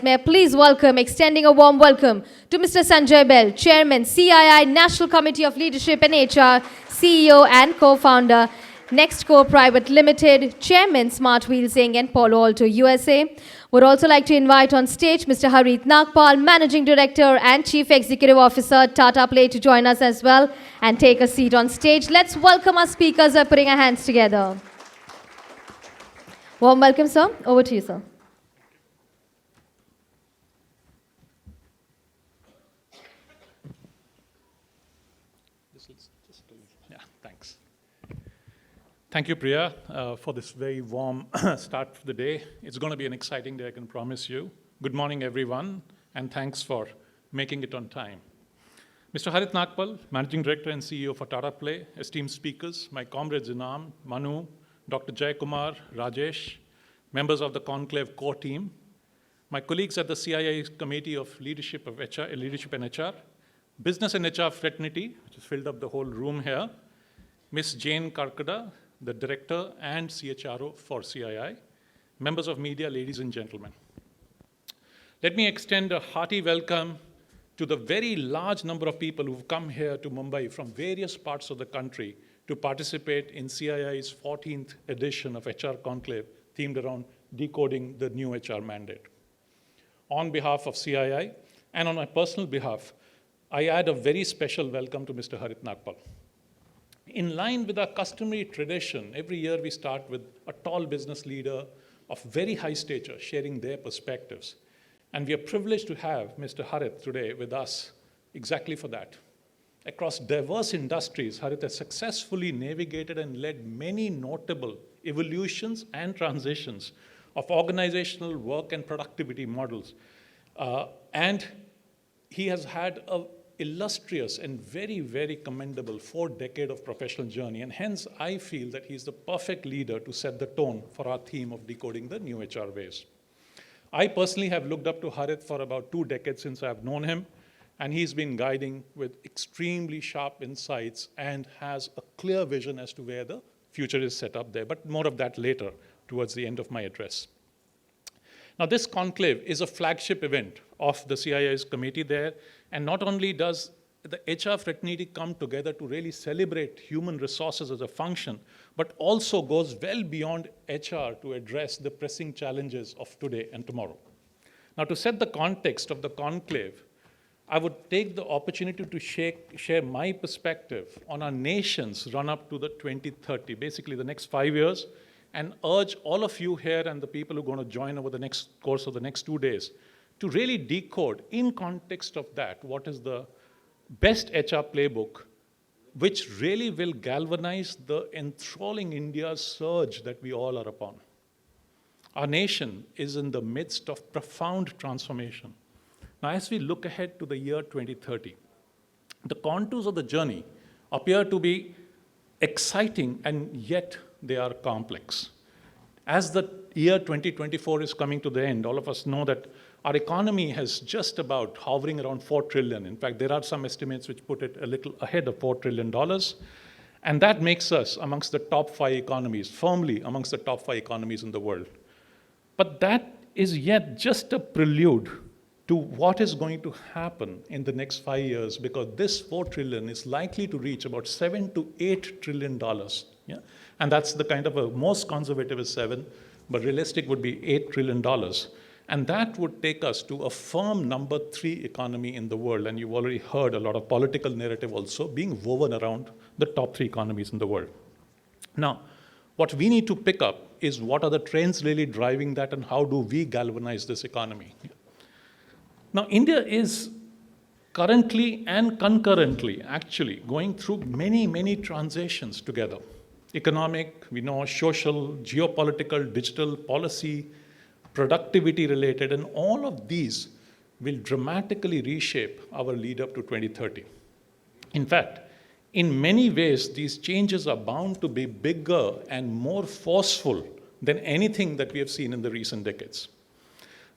May I please welcome, extending a warm welcome to Mr. Sanjay Bell, Chairman, CII National Committee of Leadership and HR, CEO and co-founder, Nextco Private Limited, Chairman, Smart Wheels Inc. and Palo Alto USA. Would also like to invite on stage Mr. Harith Nagpal, Managing Director and Chief Executive Officer, Tata Play, to join us as well and take a seat on stage. Let's welcome our speakers by putting our hands together. Warm welcome, sir. Over to you, sir. Thanks. Thank you, Priya, for this very warm start to the day. It's going to be an exciting day, I can promise you. Good morning, everyone, and thanks for making it on time. Mr. Harith Nagpal, Managing Director and CEO for Tata Play, esteemed speakers, my comrades Inam, Manu, Dr. Jayakumar, Rajesh, members of the Conclave core team, my colleagues at the CII Committee of Leadership and HR, Business and HR Fraternity, which has filled up the whole room here, Ms. Jane Karkada, the Director and CHRO for CII, members of media, ladies and gentlemen. Let me extend a hearty welcome to the very large number of people who've come here to Mumbai from various parts of the country to participate in CII's 14th edition of HR Conclave, themed around decoding the new HR mandate. On behalf of CII and on my personal behalf, I add a very special welcome to Mr. Harith Nagpal. In line with our customary tradition, every year we start with a tall business leader of very high stature sharing their perspectives. And we are privileged to have Mr. Harith today with us exactly for that. Across diverse industries, Harith has successfully navigated and led many notable evolutions and transitions of organizational work and productivity models. And he has had an illustrious and very, very commendable 4-decade of professional journey. And hence, I feel that he's the perfect leader to set the tone for our theme of decoding the new HR ways. I personally have looked up to Harith for about 2 decades since I've known him. And he's been guiding with extremely sharp insights and has a clear vision as to where the future is set up there. But more of that later, towards the end of my address. Now, this conclave is a flagship event of the CII's committee there. And not only does the HR fraternity come together to really celebrate human resources as a function, but also goes well beyond HR to address the pressing challenges of today and tomorrow. Now, to set the context of the conclave, I would take the opportunity to share my perspective on our nation's run-up to the 2030, basically the next 5 years, and urge all of you here and the people who are going to join over the next course of the next 2 days to really decode, in context of that, what is the best HR playbook, which really will galvanize the enthralling India surge that we all are upon. Our nation is in the midst of profound transformation. Now, as we look ahead to the year 2030, the contours of the journey appear to be exciting, and yet they are complex. As the year 2024 is coming to the end, all of us know that our economy has just about hovering around $4 trillion. In fact, there are some estimates which put it a little ahead of $4 trillion. And that makes us amongst the top 5 economies, firmly amongst the top 5 economies in the world. But that is yet just a prelude to what is going to happen in the next 5 years, because this $4 trillion is likely to reach about $7 to $8 trillion. Yeah? And that's the kind of a most conservative is 7, but realistic would be $8 trillion. And that would take us to a firm number 3 economy in the world. And you've already heard a lot of political narrative also being woven around the top 3 economies in the world. Now, what we need to pick up is what are the trends really driving that and how do we galvanize this economy. Now, India is currently and concurrently actually going through many, many transitions together. Economic, we know, social, geopolitical, digital, policy, productivity related, and all of these will dramatically reshape our lead up to 2030. In fact, in many ways, these changes are bound to be bigger and more forceful than anything that we have seen in the recent decades.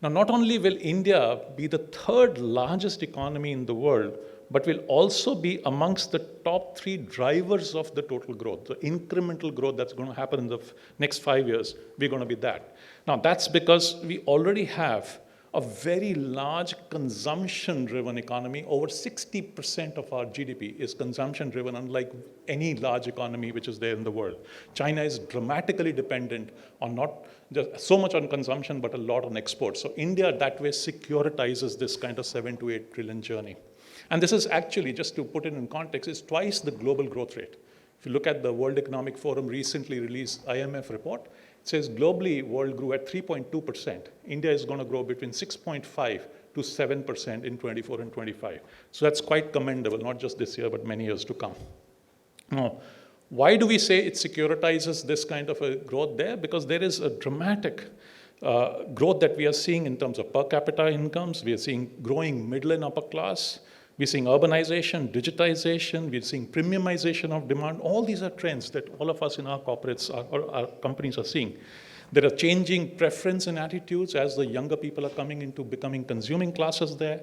Now, not only will India be the 3rd largest economy in the world, but will also be amongst the top 3 drivers of the total growth, the incremental growth that's going to happen in the next 5 years. We're going to be that. Now, that's because we already have a very large consumption-driven economy. Over 60% of our GDP is consumption-driven, unlike any large economy which is there in the world. China is dramatically dependent on not just so much on consumption, but a lot on exports. So India, that way, securitizes this kind of 7 to 8 trillion journey. And this is actually, just to put it in context, is twice the global growth rate. If you look at the World Economic Forum recently released IMF report, it says globally, world grew at 3.2%. India is going to grow between 6.5 to 7% in 24 and 25. So that's quite commendable, not just this year, but many years to come. Now, why do we say it securitizes this kind of a growth there? Because there is a dramatic growth that we are seeing in terms of per capita incomes. We are seeing growing middle and upper class. We're seeing urbanization, digitization, we're seeing premiumization of demand. All these are trends that all of us in our corporates or our companies are seeing. There are changing preference and attitudes as the younger people are coming into becoming consuming classes there.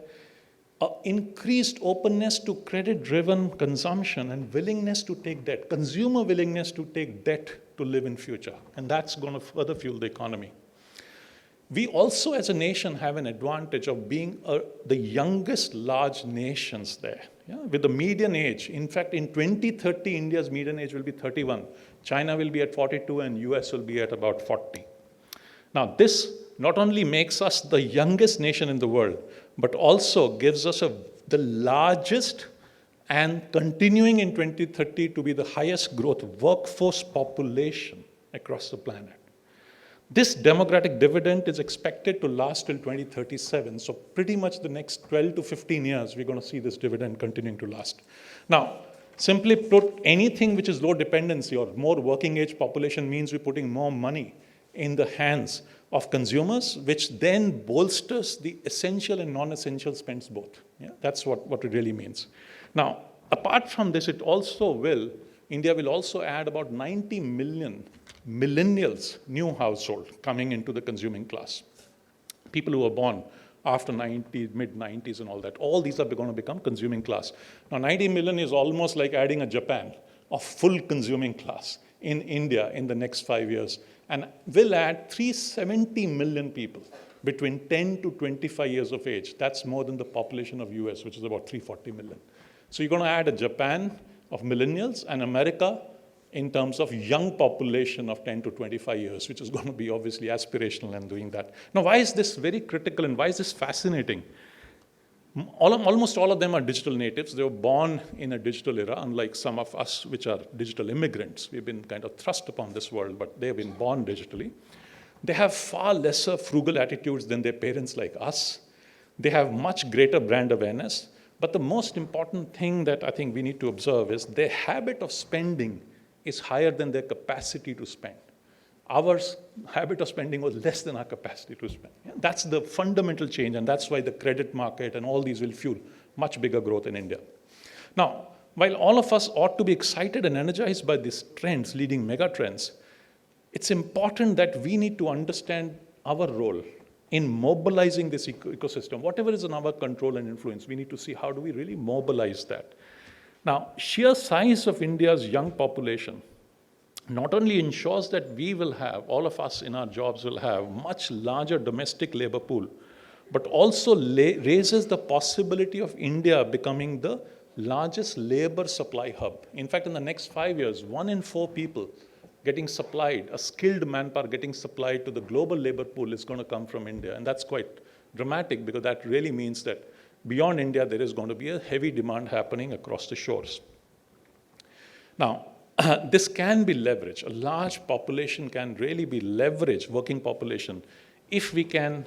Increased openness to credit-driven consumption and willingness to take debt, consumer willingness to take debt to live in future. And that's going to further fuel the economy. We also, as a nation, have an advantage of being the youngest large nations there. Yeah? With the median age, in fact, in 2030, India's median age will be 31. China will be at 42, and US will be at about 40. Now, this not only makes us the youngest nation in the world, but also gives us the largest and continuing in 2030 to be the highest growth workforce population across the planet. This demographic dividend is expected to last till 2037. So pretty much the next 12 to 15 years, we're going to see this dividend continuing to last. Now, simply put, anything which is low dependency or more working age population means we're putting more money in the hands of consumers, which then bolsters the essential and non-essential spends both. Yeah? That's what it really means. Now, apart from this, India will also add about 90 million millennials, new household coming into the consuming class. People who were born after mid-90s and all that. All these are going to become consuming class. Now, 90 million is almost like adding a Japan of full consuming class in India in the next 5 years. And will add 370 million people between 10 to 25 years of age. That's more than the population of US, which is about 340 million. So you're going to add a Japan of millennials and America in terms of young population of 10 to 25 years, which is going to be obviously aspirational and doing that. Now, why is this very critical and why is this fascinating? Almost all of them are digital natives. They were born in a digital era, unlike some of us, which are digital immigrants. We've been kind of thrust upon this world, but they've been born digitally. They have far lesser frugal attitudes than their parents like us. They have much greater brand awareness. But the most important thing that I think we need to observe is their habit of spending is higher than their capacity to spend. Our habit of spending was less than our capacity to spend. Yeah? That's the fundamental change, and that's why the credit market and all these will fuel much bigger growth in India. Now, while all of us ought to be excited and energized by these trends, leading mega trends, it's important that we need to understand our role in mobilizing this ecosystem. Whatever is in our control and influence, we need to see how do we really mobilize that. Now, sheer size of India's young population not only ensures that we will have, all of us in our jobs will have much larger domestic labor pool, but also raises the possibility of India becoming the largest labor supply hub. In fact, in the next 5 years, 1 in 4 people getting supplied, a skilled manpower getting supplied to the global labor pool is going to come from India. And that's quite dramatic because that really means that beyond India, there is going to be a heavy demand happening across the shores. Now, this can be leveraged. A large population can really be leveraged, working population, if we can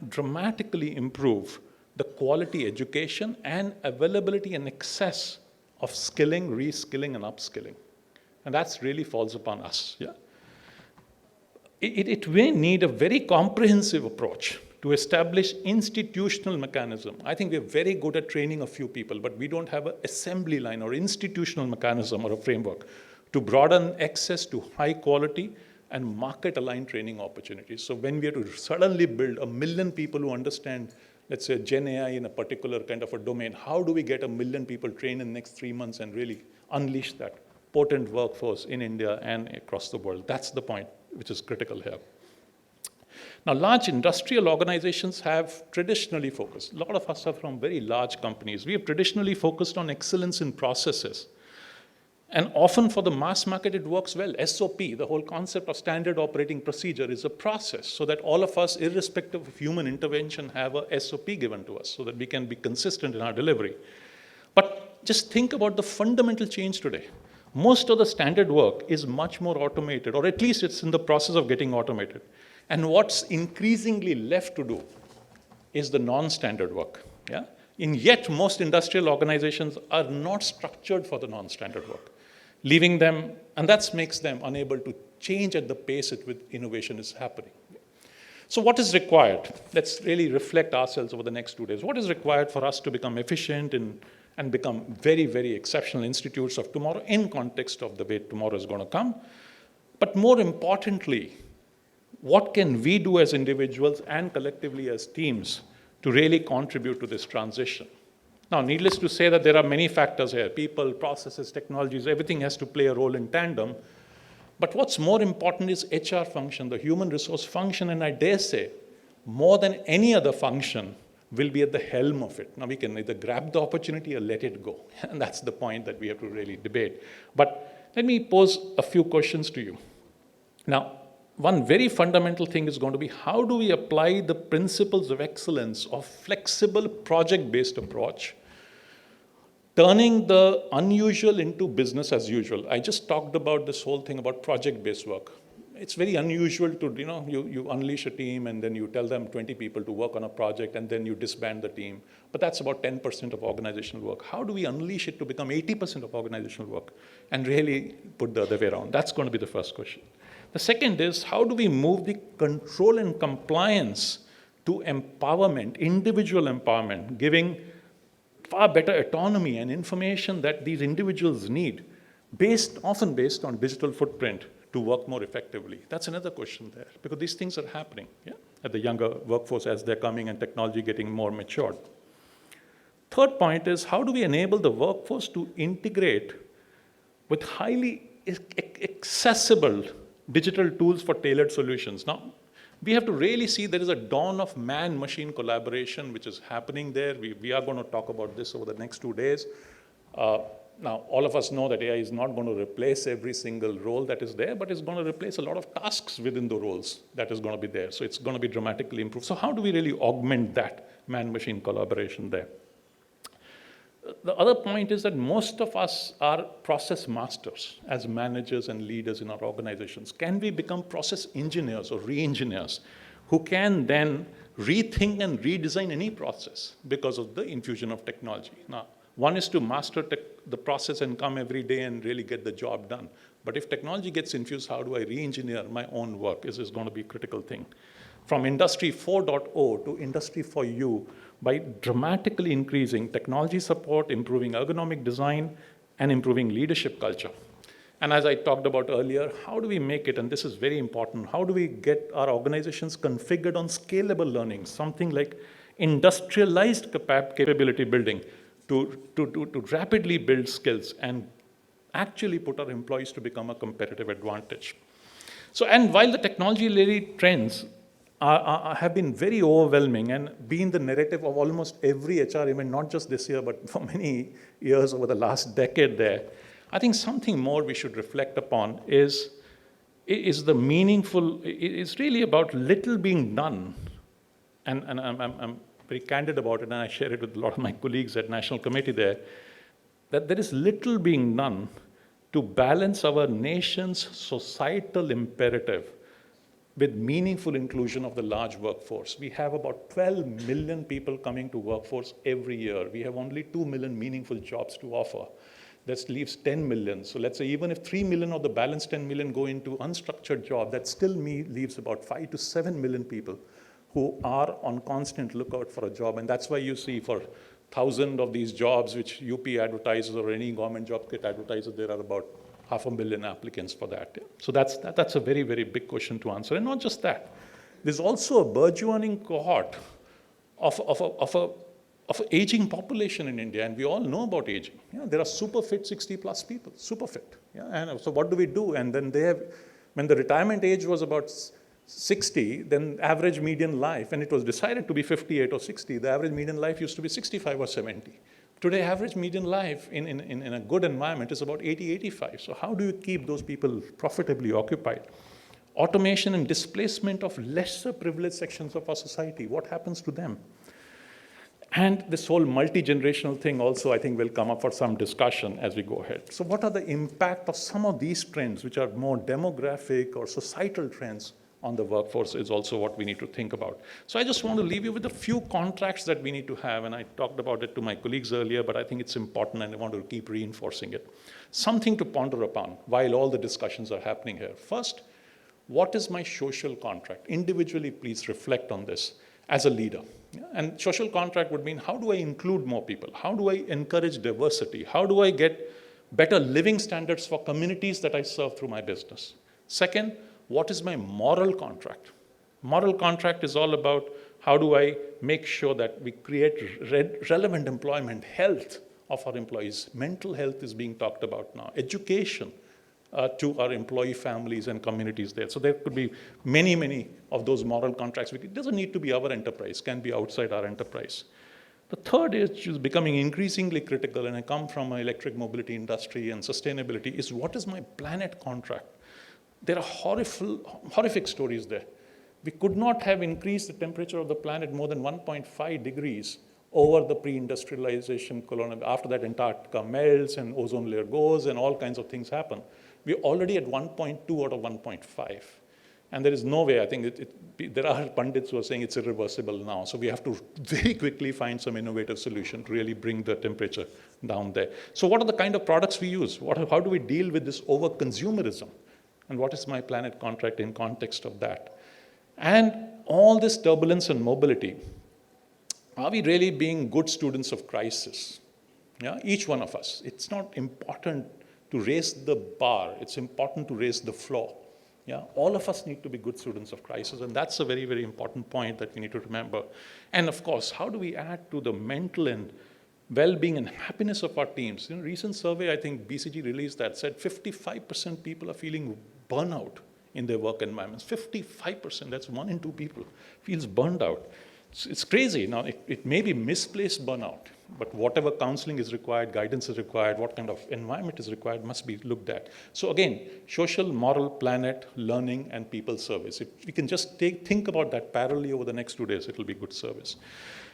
dramatically improve the quality education and availability and access of skilling, reskilling, and upskilling. And that really falls upon us. Yeah? It may need a very comprehensive approach to establish institutional mechanism. I think we're very good at training a few people, but we don't have an assembly line or institutional mechanism or a framework to broaden access to high quality and market-aligned training opportunities. So when we are to suddenly build 1 million people who understand, let's say, Gen AI in a particular kind of a domain, how do we get 1 million people trained in the next 3 months and really unleash that potent workforce in India and across the world? That's the point which is critical here. Now, large industrial organizations have traditionally focused. A lot of us are from very large companies. We have traditionally focused on excellence in processes. And often for the mass market, it works well. SOP, the whole concept of standard operating procedure, is a process so that all of us, irrespective of human intervention, have a SOP given to us so that we can be consistent in our delivery. But just think about the fundamental change today. Most of the standard work is much more automated, or at least it's in the process of getting automated. And what's increasingly left to do is the non-standard work. Yeah? And yet, most industrial organizations are not structured for the non-standard work, leaving them, and that makes them unable to change at the pace at which innovation is happening. So what is required? Let's really reflect ourselves over the next 2 days. What is required for us to become efficient and become very, very exceptional institutes of tomorrow in context of the way tomorrow is going to come? But more importantly, what can we do as individuals and collectively as teams to really contribute to this transition? Now, needless to say that there are many factors here: people, processes, technologies, everything has to play a role in tandem. But what's more important is HR function, the human resource function, and I dare say, more than any other function, will be at the helm of it. Now, we can either grab the opportunity or let it go. And that's the point that we have to really debate. But let me pose a few questions to you. Now, one very fundamental thing is going to be, how do we apply the principles of excellence of flexible project-based approach, turning the unusual into business as usual? I just talked about this whole thing about project-based work. It's very unusual to, you unleash a team and then you tell them 20 people to work on a project and then you disband the team. But that's about 10% of organizational work. How do we unleash it to become 80% of organizational work and really put the other way around? That's going to be the first question. The second is, how do we move the control and compliance to empowerment, individual empowerment, giving far better autonomy and information that these individuals need, often based on digital footprint, to work more effectively? That's another question there, because these things are happening at the younger workforce as they're coming and technology getting more matured. Third point is, how do we enable the workforce to integrate with highly accessible digital tools for tailored solutions? Now, we have to really see there is a dawn of man-machine collaboration which is happening there. We are going to talk about this over the next 2 days. Now, all of us know that AI is not going to replace every single role that is there, but it's going to replace a lot of tasks within the roles that is going to be there. So it's going to be dramatically improved. So how do we really augment that man-machine collaboration there? The other point is that most of us are process masters as managers and leaders in our organizations. Can we become process engineers or re-engineers who can then rethink and redesign any process because of the infusion of technology? Now, one is to master the process and come every day and really get the job done. But if technology gets infused, how do I re-engineer my own work? This is going to be a critical thing. From Industry 4.0 to Industry 4U, by dramatically increasing technology support, improving ergonomic design, and improving leadership culture. And as I talked about earlier, how do we make it, and this is very important, how do we get our organizations configured on scalable learning, something like industrialized capability building to rapidly build skills and actually put our employees to become a competitive advantage. So, and while the technology-related trends have been very overwhelming and been the narrative of almost every HR event, not just this year, but for many years over the last decade there, I think something more we should reflect upon is the meaningful, it's really about little being done. And I'm very candid about it, and I share it with a lot of my colleagues at National Committee there, that there is little being done to balance our nation's societal imperative with meaningful inclusion of the large workforce. We have about 12 million people coming to workforce every year. We have only 2 million meaningful jobs to offer. That leaves 10 million. So let's say even if 3 million of the balance 10 million go into unstructured jobs, that still leaves about 5 to 7 million people who are on constant lookout for a job. And that's why you see for 1,000 of these jobs which UP advertises or any government job kit advertises, there are about 500,000 applicants for that. So that's a very, very big question to answer. And not just that, there's also a burgeoning cohort of an aging population in India, and we all know about aging. There are super fit 60 plus people, super fit. And so what do we do? And then when the retirement age was about 60, then average median life, and it was decided to be 58 or 60, the average median life used to be 65 or 70. Today, average median life in a good environment is about 80, 85. So how do you keep those people profitably occupied? Automation and displacement of lesser privileged sections of our society, what happens to them? And this whole multi-generational thing also, I think, will come up for some discussion as we go ahead. So what are the impact of some of these trends, which are more demographic or societal trends on the workforce, is also what we need to think about. So I just want to leave you with a few contracts that we need to have, and I talked about it to my colleagues earlier, but I think it's important and I want to keep reinforcing it. Something to ponder upon while all the discussions are happening here. First, what is my social contract? Individually, please reflect on this as a leader. And social contract would mean, how do I include more people? How do I encourage diversity? How do I get better living standards for communities that I serve through my business? Second, what is my moral contract? Moral contract is all about how do I make sure that we create relevant employment, health of our employees. Mental health is being talked about now. Education to our employee families and communities there. So there could be many, many of those moral contracts. It doesn't need to be our enterprise, can be outside our enterprise. The third is, which is becoming increasingly critical, and I come from an electric mobility industry and sustainability, is what is my planet contract? There are horrific stories there. We could not have increased the temperature of the planet more than 1.5 degrees over the pre-industrialization colonial. After that, Antarctica melts and ozone layer goes and all kinds of things happen. We're already at 1.2 out of 1.5. And there is no way, I think, there are pundits who are saying it's irreversible now. So we have to very quickly find some innovative solution to really bring the temperature down there. So what are the kind of products we use? How do we deal with this over-consumerism? And what is my planet contract in context of that? And all this turbulence and mobility, are we really being good students of crisis? Yeah, each one of us. It's not important to raise the bar. It's important to raise the floor. Yeah, all of us need to be good students of crisis, and that's a very, very important point that we need to remember. And of course, how do we add to the mental and well-being and happiness of our teams? In a recent survey, I think BCG released that, said 55% people are feeling burnout in their work environments. 55%, that's 1 in 2 people, feels burned out. It's crazy. Now, it may be misplaced burnout, but whatever counseling is required, guidance is required, what kind of environment is required must be looked at. So again, social, moral, planet, learning, and people service. If we can just think about that parallelly over the next 2 days, it will be good service.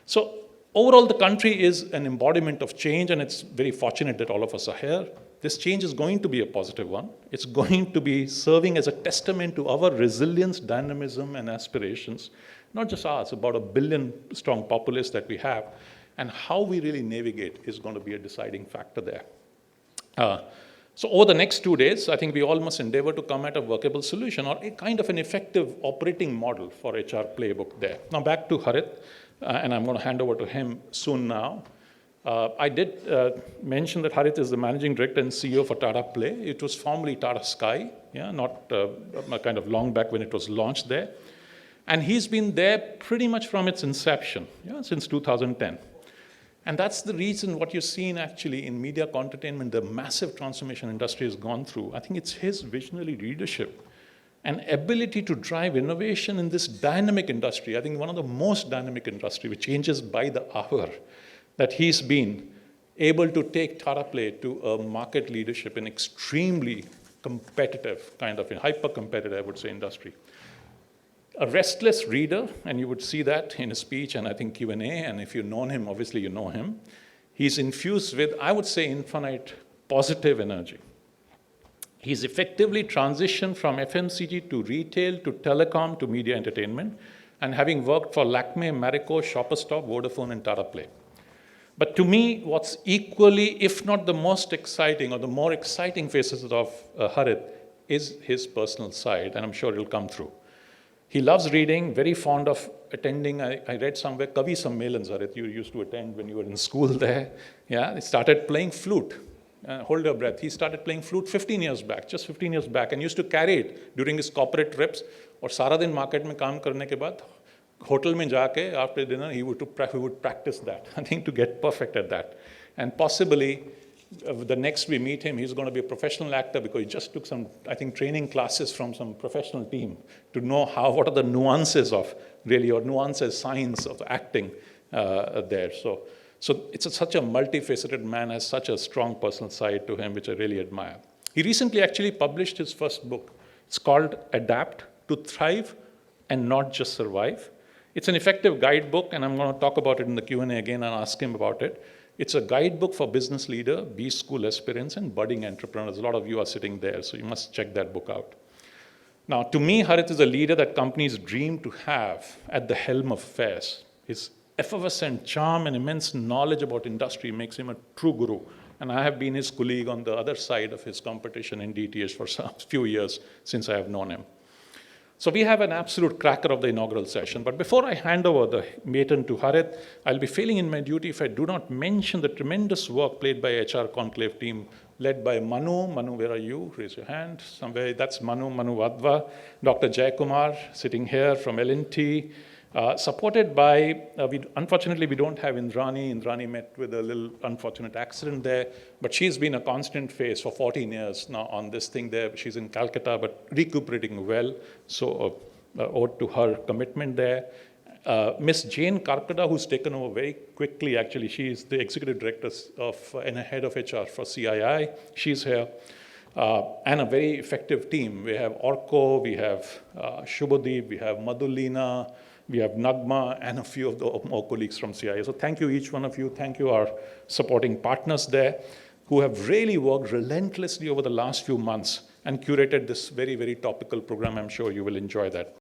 So overall, the country is an embodiment of change, and it's very fortunate that all of us are here. This change is going to be a positive one. It's going to be serving as a testament to our resilience, dynamism, and aspirations. Not just ours, about 1 billion strong populace that we have. And how we really navigate is going to be a deciding factor there. So over the next 2 days, I think we all must endeavor to come at a workable solution or a kind of an effective operating model for HR playbook there. Now back to Harit, and I'm going to hand over to him soon now. I did mention that Harit is the managing director and CEO for Tata Play. It was formerly Tata Sky, yeah, not kind of long back when it was launched there. And he's been there pretty much from its inception, yeah, since 2010. And that's the reason what you've seen actually in media entertainment, the massive transformation industry has gone through. I think it's his visionary leadership and ability to drive innovation in this dynamic industry. I think one of the most dynamic industry, which changes by the hour, that he's been able to take Tata Play to a market leadership in extremely competitive, kind of hyper-competitive, I would say, industry. A restless reader, and you would see that in his speech and I think Q&A, and if you've known him, obviously you know him. He's infused with, I would say, infinite positive energy. He's effectively transitioned from FMCG to retail, to telecom, to media entertainment, and having worked for Lakme, Marico, Shoppers Stop, Vodafone, and Tata Play. But to me, what's equally, if not the most exciting or the more exciting faces of Harit is his personal side, and I'm sure it'll come through. He loves reading, very fond of attending. I read somewhere, Kavi Sammelans, Harit, you used to attend when you were in school there. Yeah, he started playing flute. Hold your breath. He started playing flute 15 years back, just 15 years back, and used to carry it during his corporate trips. और सारा दिन market में काम करने के बाद hotel में जाके after dinner he would practice that. I think to get perfect at that, and possibly The next we meet him, he's going to be a professional actor because he just took some, I think, training classes from some professional team to know what are the nuances of really, or nuances, signs of acting there. So it's such a multifaceted man, has such a strong personal side to him, which I really admire. He recently actually published his first book. It's called Adapt to Thrive and Not Just Survive. It's an effective guidebook, and I'm going to talk about it in the Q&A again and ask him about it. It's a guidebook for business leader, B-school aspirants, and budding entrepreneurs. A lot of you are sitting there, so you must check that book out. Now, to me, Harith is a leader that companies dream to have at the helm of affairs. His effervescent charm and immense knowledge about industry makes him a true guru. And I have been his colleague on the other side of his competition in DTH for a few years since I have known him. So we have an absolute cracker of the inaugural session. But before I hand over the baton to Harith, I'll be failing in my duty if I do not mention the tremendous work played by HR Conclave team, led by Manu. Manu, where are you? Raise your hand. Somewhere, that's Manu Vadva. Dr. Jayakumar, sitting here from L&T. Supported by, unfortunately, we don't have Indrani. Indrani met with a little unfortunate accident there, but she's been a constant face for 14 years now on this thing there. She's in Calcutta, but recuperating well, so owed to her commitment there. Miss Jane Karkada, who's taken over very quickly, actually. She's the executive director and a head of HR for CII. She's here. And a very effective team. We have Orko, we have Shubhadeep, we have Madhulina, we have Nagma, and a few of the more colleagues from CII. So thank you, each one of you. Thank you, our supporting partners there, who have really worked relentlessly over the last few months and curated this very, very topical program. I'm sure you will enjoy that.